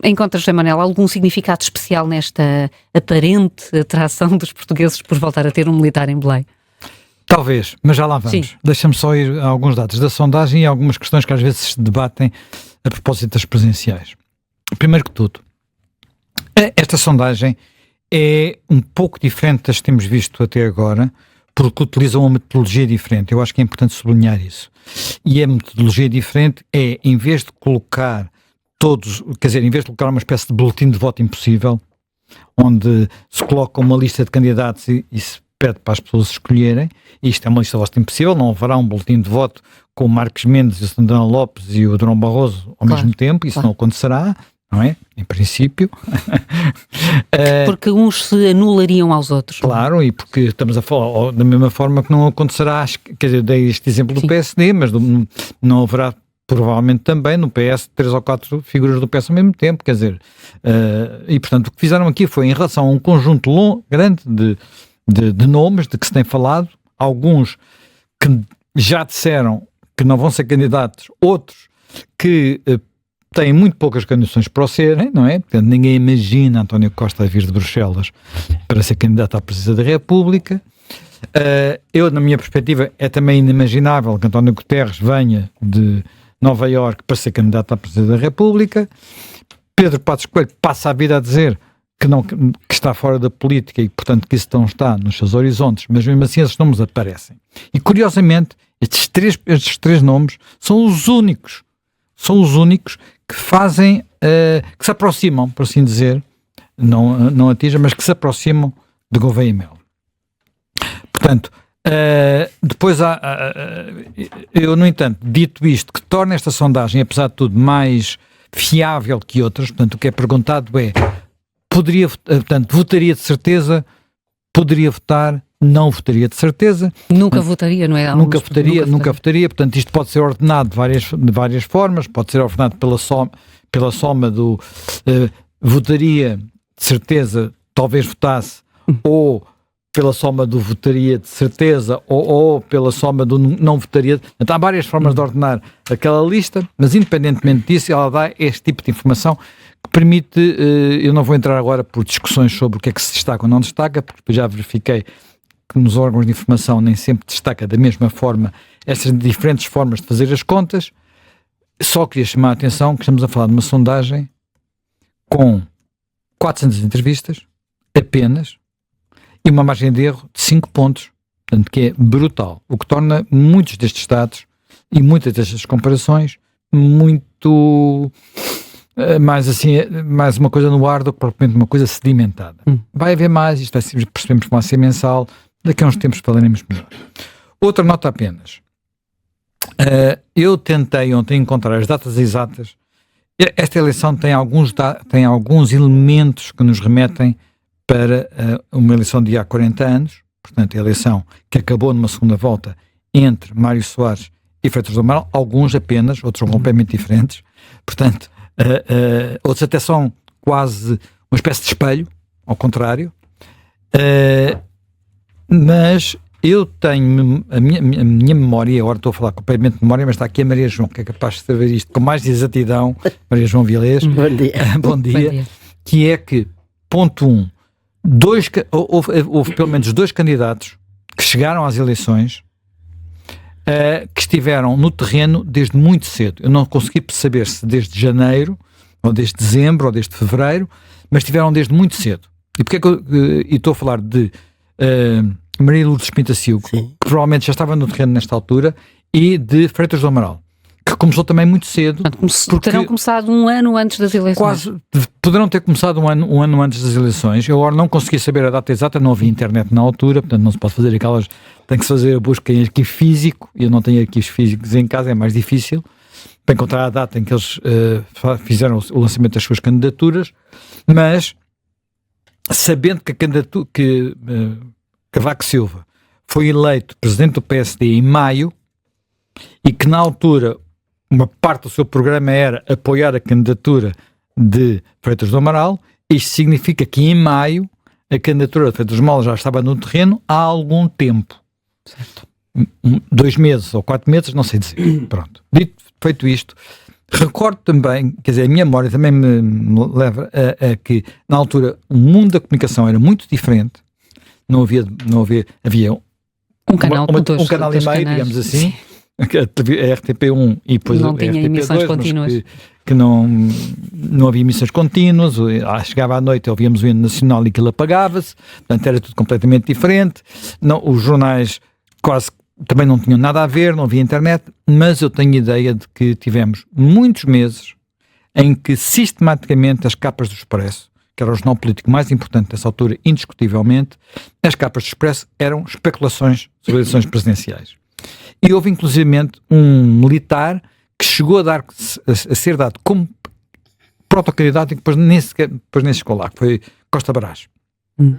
Encontra, José Manuel, algum significado especial nesta aparente atração dos portugueses por voltar a ter um militar em Belém? Talvez, mas já lá vamos. Sim. Deixa-me só ir a alguns dados da sondagem e algumas questões que às vezes se debatem a propósito das presenciais. Primeiro que tudo, esta sondagem é um pouco diferente das que temos visto até agora, porque utiliza uma metodologia diferente. Eu acho que é importante sublinhar isso. E a metodologia diferente é, em vez de colocar em vez de colocar uma espécie de boletim de voto impossível, onde se coloca uma lista de candidatos e se pede para as pessoas escolherem, e isto é uma lista de voto impossível, não haverá um boletim de voto com o Marcos Mendes, o Santana Lopes e o Durão Barroso ao mesmo tempo, isso não acontecerá, não é? Em princípio. Porque uns se anulariam aos outros. Claro, e porque estamos a falar da mesma forma que não acontecerá, quer dizer, dei este exemplo do PSD, mas não haverá provavelmente também no PS 3 ou 4 figuras do PS ao mesmo tempo, quer dizer, e portanto o que fizeram aqui foi em relação a um conjunto grande de nomes de que se tem falado, alguns que já disseram que não vão ser candidatos, outros que têm muito poucas condições para o serem, não é? Portanto, ninguém imagina António Costa vir de Bruxelas para ser candidato à presidência da República. Eu, na minha perspectiva, é também inimaginável que António Guterres venha de Nova Iorque para ser candidato à presidência da República. Pedro Passos Coelho passa a vida a dizer que está fora da política e, portanto, que isso não está nos seus horizontes, mas mesmo assim esses nomes aparecem. E, curiosamente, estes três nomes são os únicos que fazem, que se aproximam, por assim dizer, não atingem, mas que se aproximam de Gouveia e Melo. Portanto, depois eu, no entanto, dito isto, que torna esta sondagem, apesar de tudo, mais fiável que outras, portanto, o que é perguntado é, votaria de certeza, poderia votar, não votaria de certeza. Nunca votaria, não é? Nunca votaria, portanto, isto pode ser ordenado de várias formas, pode ser ordenado pela soma do votaria de certeza, talvez votasse, ou pela soma do votaria de certeza ou pela soma do não votaria. Então, há várias formas de ordenar aquela lista, mas independentemente disso, ela dá este tipo de informação que permite, eu não vou entrar agora por discussões sobre o que é que se destaca ou não destaca, porque já verifiquei que nos órgãos de informação nem sempre destaca da mesma forma essas diferentes formas de fazer as contas. Só queria chamar a atenção que estamos a falar de uma sondagem com 400 entrevistas, apenas, e uma margem de erro de 5 pontos, portanto, que é brutal, o que torna muitos destes dados e muitas destas comparações muito mais uma coisa no ar do que propriamente uma coisa sedimentada. Vai haver mais, isto vai ser, percebemos que vai ser mensal, daqui a uns tempos falaremos melhor. Outra nota apenas. Eu tentei ontem encontrar as datas exatas. Esta eleição tem alguns elementos que nos remetem para uma eleição de há 40 anos, portanto, a eleição que acabou numa segunda volta entre Mário Soares e Freitas do Amaral, alguns apenas, outros são completamente diferentes, portanto, outros até são quase uma espécie de espelho, ao contrário, mas eu tenho a minha memória, agora estou a falar completamente de memória, mas está aqui a Maria João, que é capaz de saber isto com mais exatidão. Maria João Vilés. Bom dia. Bom dia. Que é que, ponto 1, houve pelo menos 2 candidatos que chegaram às eleições que estiveram no terreno desde muito cedo. Eu não consegui saber se desde janeiro, ou desde dezembro, ou desde fevereiro, mas estiveram desde muito cedo. E porque é que eu estou a falar de Maria Lourdes Pintacilgo, que provavelmente já estava no terreno nesta altura, e de Freitas do Amaral, que começou também muito cedo. Terão começado um ano antes das eleições. Poderão ter começado um ano antes das eleições. Eu agora não consegui saber a data exata, não havia internet na altura, portanto não se pode fazer tem que se fazer a busca em arquivo físico, e eu não tenho arquivos físicos em casa, é mais difícil, para encontrar a data em que eles fizeram o lançamento das suas candidaturas, mas sabendo que Cavaco Silva foi eleito presidente do PSD em maio, e que na altura uma parte do seu programa era apoiar a candidatura de Freitas do Amaral, isto significa que em maio a candidatura de Freitas do Amaral já estava no terreno há algum tempo. Certo. 2 meses ou 4 meses, não sei dizer. Pronto. Feito isto, Recordo também, quer dizer, a minha memória também me leva a que, na altura, o mundo da comunicação era muito diferente. Havia um canal, um canal e meio, digamos assim, a RTP1 e depois não a tinha RTP2, emissões contínuas. que não havia emissões contínuas, chegava à noite, ouvíamos o hino nacional e aquilo apagava-se, portanto era tudo completamente diferente. Não, os jornais quase também não tinham nada a ver, não havia internet, mas eu tenho ideia de que tivemos muitos meses em que sistematicamente as capas do Expresso, que era o jornal político mais importante dessa altura, indiscutivelmente, as capas do Expresso eram especulações sobre eleições presidenciais. E houve inclusivamente um militar que chegou a ser dado como protocandidato e que depois nem chegou lá, que foi Costa Brás,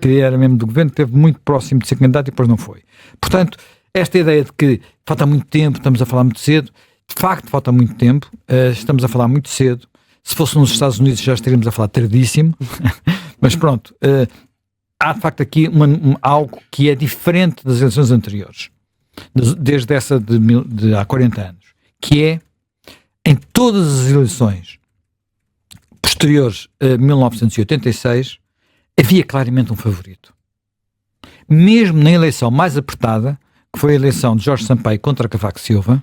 que era mesmo do governo, que esteve muito próximo de ser candidato e depois não foi. Portanto, esta ideia de que falta muito tempo, estamos a falar muito cedo, de facto falta muito tempo, estamos a falar muito cedo. Se fosse nos Estados Unidos já estaríamos a falar tardíssimo, mas pronto, há de facto aqui algo que é diferente das eleições anteriores, desde essa de há 40 anos, que é, em todas as eleições posteriores a 1986, havia claramente um favorito. Mesmo na eleição mais apertada, que foi a eleição de Jorge Sampaio contra Cavaco Silva,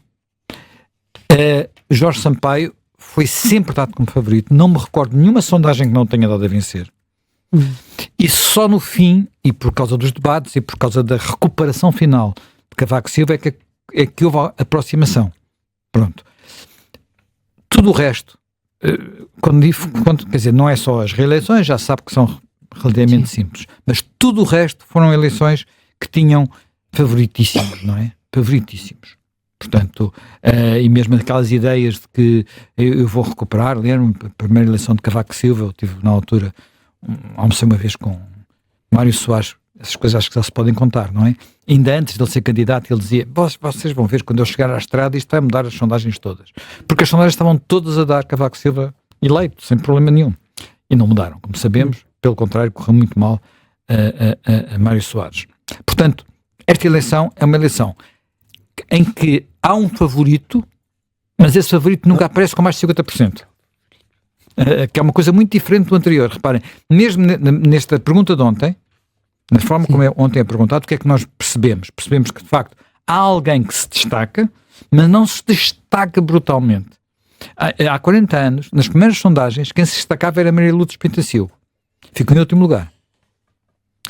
Jorge Sampaio foi sempre dado como favorito. Não me recordo nenhuma sondagem que não tenha dado a vencer. E só no fim, e por causa dos debates e por causa da recuperação final de Cavaco Silva, é que houve a aproximação. Pronto. Tudo o resto, quer dizer, não é só as reeleições, já sabe que são relativamente simples, mas tudo o resto foram eleições que tinham favoritíssimos, não é? Favoritíssimos. Portanto, e mesmo aquelas ideias de que eu vou recuperar, lembro-me, a primeira eleição de Cavaco Silva, eu tive na altura, almocei uma vez com Mário Soares, essas coisas acho que já se podem contar, não é? Ainda antes de ele ser candidato, ele dizia, vocês vão ver quando eu chegar à estrada, isto vai mudar as sondagens todas. Porque as sondagens estavam todas a dar Cavaco Silva eleito, sem problema nenhum. E não mudaram, como sabemos, pelo contrário, correu muito mal a Mário Soares. Portanto, esta eleição é uma eleição em que há um favorito, mas esse favorito nunca aparece com mais de 50%. Que é uma coisa muito diferente do anterior. Reparem, mesmo nesta pergunta de ontem, na forma como ontem é perguntado, o que é que nós percebemos? Percebemos que, de facto, há alguém que se destaca, mas não se destaca brutalmente. Há 40 anos, nas primeiras sondagens, quem se destacava era Maria Lourdes Pintacilgo. Ficou em último lugar.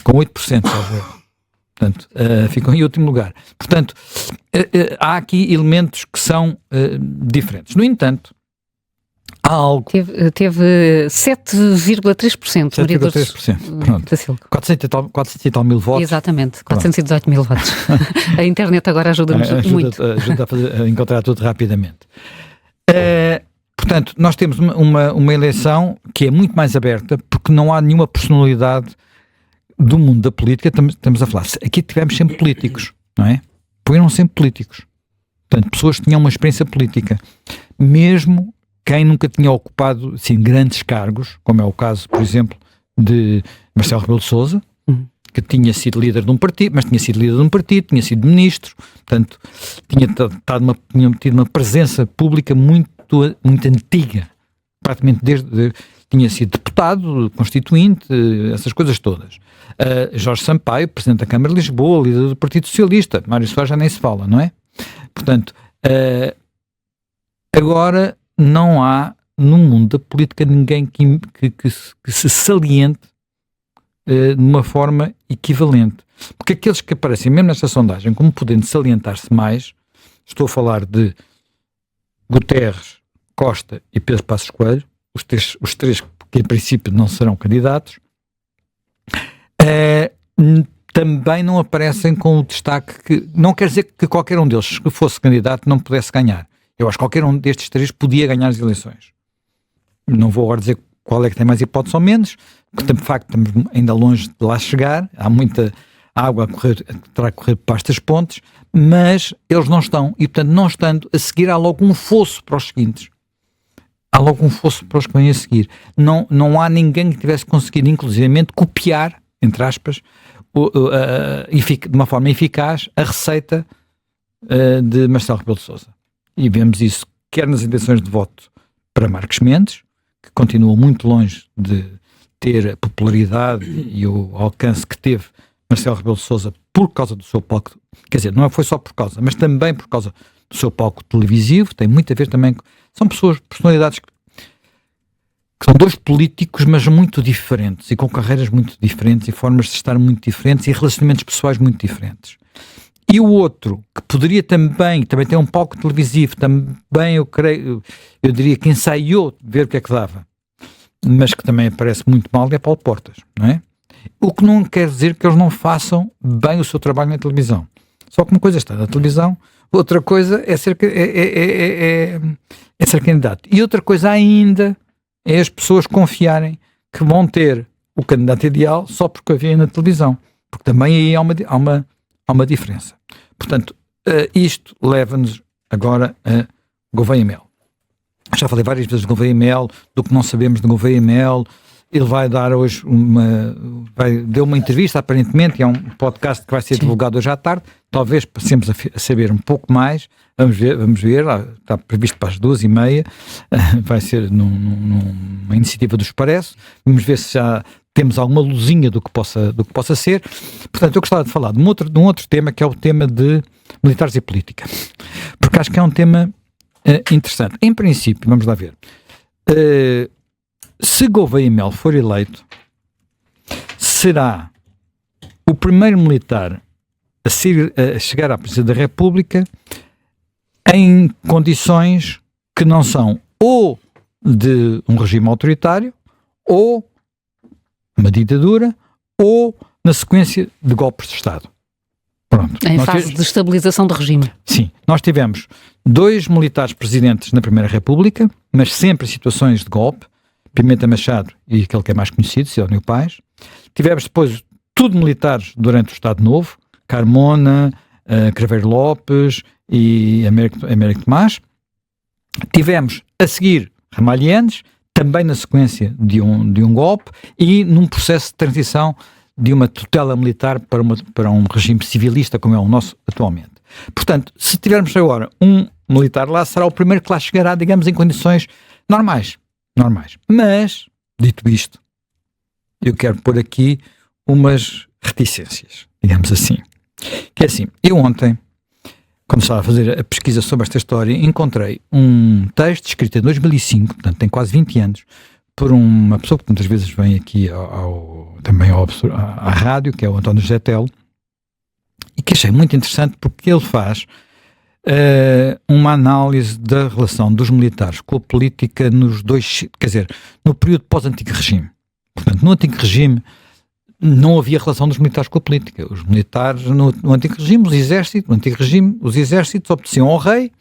Com 8%, talvez. Portanto, ficam em último lugar. Portanto, há aqui elementos que são diferentes. No entanto, há algo... Teve 7,3%. 7,3%. Pronto. 400 e tal mil votos. Exatamente, 418 mil votos. A internet agora ajuda-nos muito. Ajuda a encontrar tudo rapidamente. Portanto, nós temos uma eleição que é muito mais aberta, porque não há nenhuma personalidade do mundo da política. Estamos a falar, aqui tivemos sempre políticos, não é? Foram sempre políticos. Portanto, pessoas que tinham uma experiência política. Mesmo quem nunca tinha ocupado assim, grandes cargos, como é o caso, por exemplo, de Marcelo Rebelo de Sousa, que tinha sido líder de um partido, mas tinha sido líder de um partido, tinha sido ministro, portanto, tinha tido uma presença pública muito antiga, praticamente tinha sido deputado, constituinte, essas coisas todas. Jorge Sampaio, presidente da Câmara de Lisboa, líder do Partido Socialista, Mário Soares já nem se fala, não é? Portanto, agora não há no mundo da política ninguém que se saliente de uma forma equivalente. Porque aqueles que aparecem mesmo nesta sondagem como podendo salientar-se mais, estou a falar de Guterres, Costa e Pedro Passos Coelho, os três que em princípio não serão candidatos, também não aparecem com o destaque que... Não quer dizer que qualquer um deles, que fosse candidato, não pudesse ganhar. Eu acho que qualquer um destes três podia ganhar as eleições. Não vou agora dizer qual é que tem mais hipótese ou menos, porque de facto estamos ainda longe de lá chegar, há muita água terá que correr para estas pontes, mas eles não estão, e portanto não estando, a seguir há logo um fosso para os seguintes. Há logo um fosso para os que vêm a seguir. Não há ninguém que tivesse conseguido, inclusivamente, copiar, entre aspas, de uma forma eficaz, a receita de Marcelo Rebelo de Sousa. E vemos isso quer nas intenções de voto para Marcos Mendes, que continua muito longe de ter a popularidade e o alcance que teve Marcelo Rebelo de Sousa por causa do seu palco, quer dizer, não foi só por causa, mas também por causa do seu palco televisivo, tem muito a ver também, são personalidades que são dois políticos, mas muito diferentes, e com carreiras muito diferentes, e formas de estar muito diferentes, e relacionamentos pessoais muito diferentes. E o outro, que poderia também ter um palco televisivo, também eu diria que ensaiou ver o que é que dava, mas que também aparece muito mal, é Paulo Portas, não é? O que não quer dizer que eles não façam bem o seu trabalho na televisão. Só que uma coisa está na televisão, outra coisa é ser candidato. E outra coisa ainda é as pessoas confiarem que vão ter o candidato ideal só porque o vêem na televisão. Porque também aí há uma diferença. Portanto, isto leva-nos agora a Gouveia Mel. Já falei várias vezes de Gouveia Mel, do que não sabemos de Gouveia Mel. Ele vai dar hoje deu uma entrevista, aparentemente, é um podcast que vai ser divulgado hoje à tarde, talvez passemos a saber um pouco mais, vamos ver, está previsto para as 2h30, vai ser numa iniciativa do Expresso, vamos ver se já temos alguma luzinha do que possa ser. Portanto, eu gostava de falar de um outro tema, que é o tema de militares e política, porque acho que é um tema interessante. Em princípio, vamos lá ver, se Gouveia Mel for eleito, será o primeiro militar a chegar à presidência da República em condições que não são ou de um regime autoritário, ou uma ditadura, ou na sequência de golpes de Estado. Pronto. Em fase de estabilização do regime. Sim. Nós tivemos 2 militares presidentes na Primeira República, mas sempre em situações de golpe, Pimenta Machado e aquele que é mais conhecido, Sidónio Paz. Tivemos depois tudo militares durante o Estado Novo, Carmona, Craveiro Lopes e Américo Tomás. Tivemos a seguir Ramalhianes, também na sequência de um golpe e num processo de transição de uma tutela militar para um regime civilista como é o nosso atualmente. Portanto, se tivermos agora um militar lá, será o primeiro que lá chegará, digamos, em condições normais. Mas, dito isto, eu quero pôr aqui umas reticências, digamos assim. Que é assim, eu ontem, quando estava a fazer a pesquisa sobre esta história, encontrei um texto escrito em 2005, portanto tem quase 20 anos, por uma pessoa que muitas vezes vem aqui também à rádio, que é o António José Telo, e que achei muito interessante porque ele faz uma análise da relação dos militares com a política no período pós-antigo regime. Portanto, no antigo regime não havia relação dos militares com a política. Os militares, no antigo regime, os exércitos obedeciam ao rei,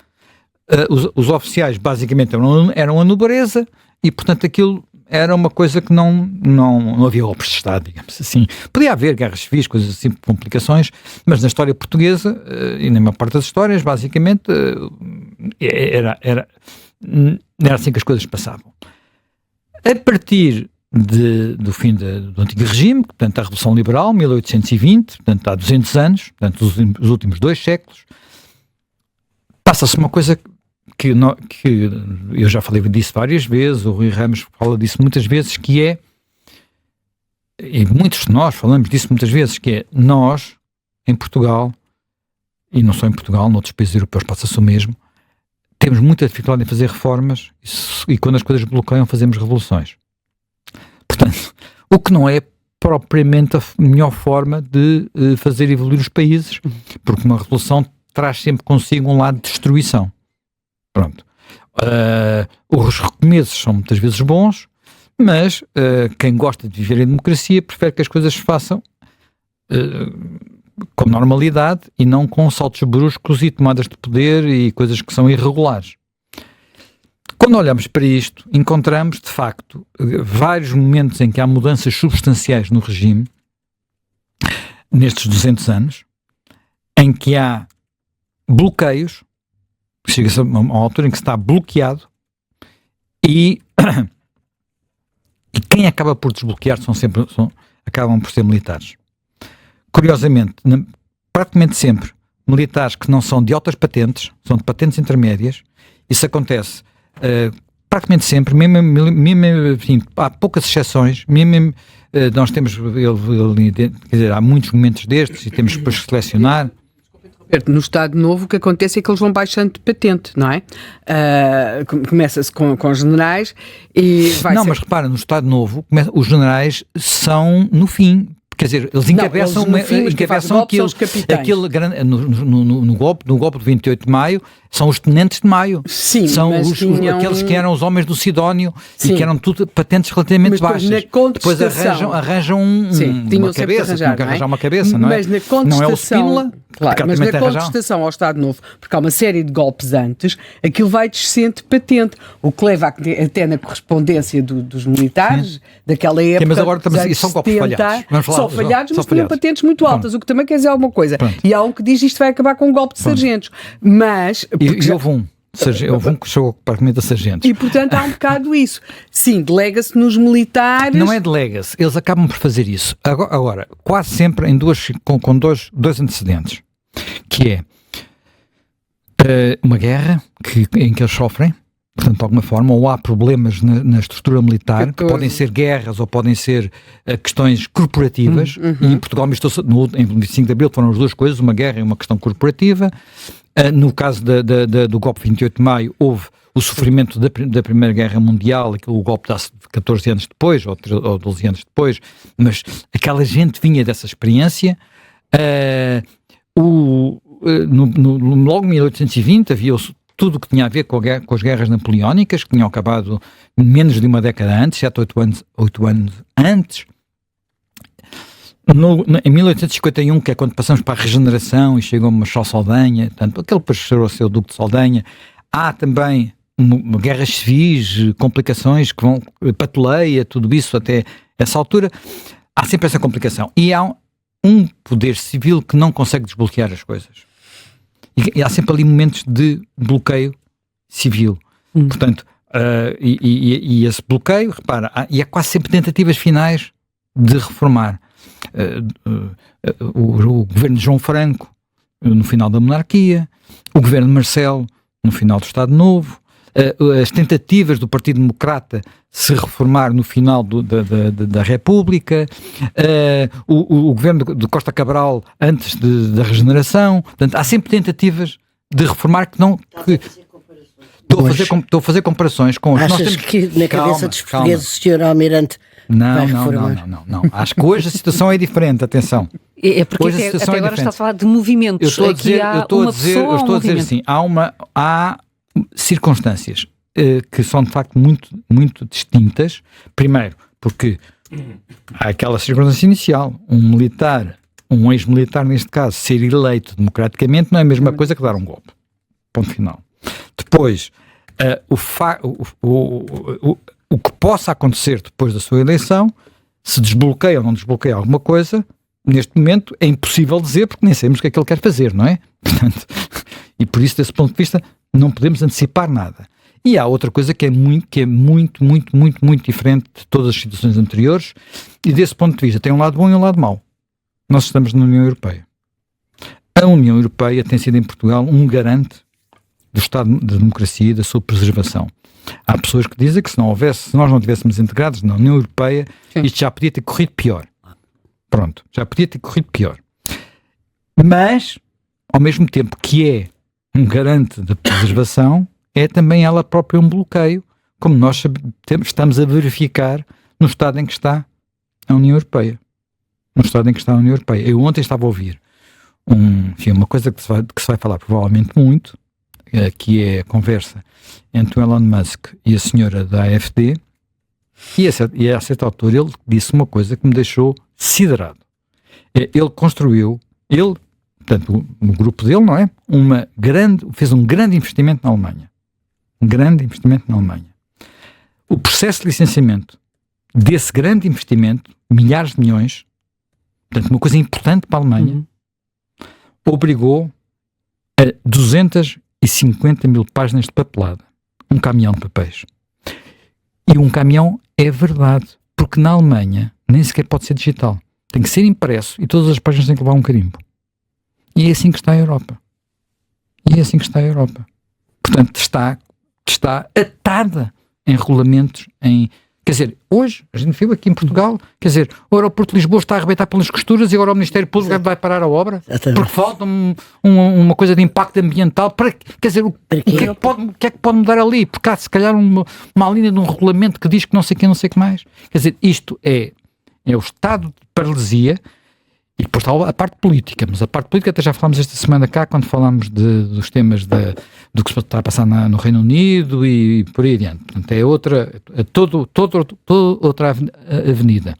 os oficiais basicamente eram a nobreza, e portanto aquilo era uma coisa que não havia golpes de Estado, digamos assim. Podia haver guerras civis, coisas assim, complicações, mas na história portuguesa, e na maior parte das histórias, basicamente, era assim que as coisas passavam. A partir do fim do antigo regime, portanto, a Revolução Liberal, 1820, portanto, há 200 anos, portanto, os últimos 2 séculos, passa-se uma coisa que eu já falei disso várias vezes, o Rui Ramos fala disso muitas vezes, que é, e muitos de nós falamos disso muitas vezes, que é nós, em Portugal, e não só em Portugal, noutros países europeus passa-se o mesmo, temos muita dificuldade em fazer reformas e quando as coisas bloqueiam fazemos revoluções. Portanto, o que não é propriamente a melhor forma de fazer evoluir os países, porque uma revolução traz sempre consigo um lado de destruição. Pronto. Os recomeços são muitas vezes bons, mas quem gosta de viver em democracia prefere que as coisas se façam com normalidade e não com saltos bruscos e tomadas de poder e coisas que são irregulares. Quando olhamos para isto, encontramos, de facto, vários momentos em que há mudanças substanciais no regime, nestes 200 anos, em que há bloqueios, chega-se a uma altura em que se está bloqueado e quem acaba por desbloquear acabam por ser militares. Curiosamente, praticamente sempre, militares que não são de altas patentes, são de patentes intermédias. Isso acontece praticamente sempre, mesmo enfim, há poucas exceções, mesmo nós temos, quer dizer, há muitos momentos destes e temos depois que selecionar. No Estado Novo o que acontece é que eles vão baixando de patente, não é? Começa-se com generais e vai mas repara, no Estado Novo, os generais são no fim. Quer dizer, eles encabeçam aquele grande. No golpe de 28 de maio, são os tenentes de maio. Sim, são aqueles que eram os homens do Sidónio. Sim. E que eram tudo patentes relativamente baixas. Depois arranjam uma cabeça, tinham que arranjar uma cabeça, não é? Mas na contestação, não é o Spínola, claro, mas na contestação ao Estado Novo, porque há uma série de golpes antes, aquilo vai descendo de patente. O que leva até na correspondência dos militares, daquela época. Mas agora são golpes falhados. São falhados, mas tinham patentes muito altas, o que também quer dizer alguma coisa. Pronto. E há um que diz que isto vai acabar com um golpe de sargentos. Mas... E houve um que chegou para a sargentos. E, portanto, há um bocado isso. Sim, delega-se nos militares... Não é delega-se, eles acabam por fazer isso. Agora quase sempre com dois antecedentes. Que é uma guerra em que eles sofrem, portanto, de alguma forma, ou há problemas na estrutura militar, que podem ser guerras ou podem ser questões corporativas, e em Portugal em 25 de Abril foram as duas coisas, uma guerra e uma questão corporativa. No caso do golpe de 28 de Maio, houve o sofrimento da Primeira Guerra Mundial, o golpe dá-se 14 anos depois, ou 12 anos depois, mas aquela gente vinha dessa experiência. Logo em 1820 havia tudo o que tinha a ver com as guerras napoleónicas, que tinham acabado menos de uma década antes, 8 anos antes. Em 1851, que é quando passamos para a regeneração e chegou Marechal Saldanha, portanto, aquele depois chegou a ser o Duque de Saldanha, há também guerras civis, complicações que vão, patuleia, tudo isso até essa altura, há sempre essa complicação. E há um poder civil que não consegue desbloquear as coisas. E há sempre ali momentos de bloqueio civil. Portanto, e esse bloqueio, repara, e há quase sempre tentativas finais de reformar. O governo de João Franco, no final da monarquia, o governo de Marcelo, no final do Estado Novo, as tentativas do Partido Democrata se reformar no final da República, o governo de Costa Cabral antes da regeneração. Portanto, há sempre tentativas de reformar que não... Estou a fazer comparações com... Achas que na cabeça dos portugueses o Sr. Almirante vai reformar? Não. Acho que hoje a situação é diferente, atenção. É porque até agora está a falar de movimentos. Eu estou a dizer assim, há circunstâncias que são de facto muito, muito distintas. Primeiro, porque há aquela circunstância inicial, um ex-militar neste caso, ser eleito democraticamente não é a mesma coisa que dar um golpe. Ponto final. Depois, o que possa acontecer depois da sua eleição, se desbloqueia ou não desbloqueia alguma coisa, neste momento é impossível dizer, porque nem sabemos o que é que ele quer fazer, não é? Portanto, e por isso, desse ponto de vista, não podemos antecipar nada. E há outra coisa que é muito diferente de todas as situações anteriores, e desse ponto de vista tem um lado bom e um lado mau. Nós estamos na União Europeia. A União Europeia tem sido em Portugal um garante do Estado de democracia e da sua preservação. Há pessoas que dizem que se nós não estivéssemos integrados na União Europeia, isto já podia ter corrido pior. Pronto, já podia ter corrido pior. Mas, ao mesmo tempo que é um garante da preservação, é também ela própria um bloqueio, como nós estamos a verificar no estado em que está a União Europeia. No estado em que está a União Europeia. Eu ontem estava a ouvir uma coisa que se vai falar provavelmente muito, que é a conversa entre o Elon Musk e a senhora da AfD, e a certa altura ele disse uma coisa que me deixou siderado. Ele construiu, portanto, no grupo dele, não é? Fez um grande investimento na Alemanha. Um grande investimento na Alemanha. O processo de licenciamento desse grande investimento, milhares de milhões, portanto, uma coisa importante para a Alemanha, obrigou a 250 mil páginas de papelada. Um caminhão de papéis. E um caminhão é verdade, porque na Alemanha nem sequer pode ser digital. Tem que ser impresso e todas as páginas têm que levar um carimbo. E é assim que está a Europa. Portanto, está atada em regulamentos, quer dizer, hoje, a gente viu aqui em Portugal, quer dizer, o aeroporto de Lisboa está a arrebentar pelas costuras e agora o Ministério Público vai parar a obra? Exatamente. Porque falta uma coisa de impacto ambiental. Quer dizer, o que é que pode mudar ali? Porque há, se calhar, uma linha de um regulamento que diz que não sei o que, não sei o que mais. Quer dizer, isto é o estado de paralisia. E depois está a parte política, mas a parte política até já falámos esta semana cá, quando falámos dos temas do que se está a passar no Reino Unido e por aí adiante. Portanto, é toda outra avenida.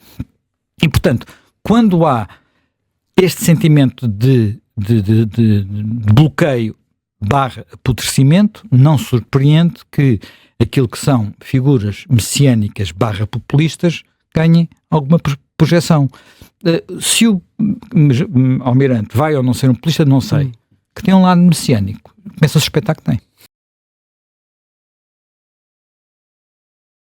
E, portanto, quando há este sentimento de bloqueio / apodrecimento, não surpreende que aquilo que são figuras messiânicas / populistas ganhem alguma projeção. Se o Almirante vai ou não ser um populista, não sei. Que tem um lado messiânico. Começa a suspeitar que tem.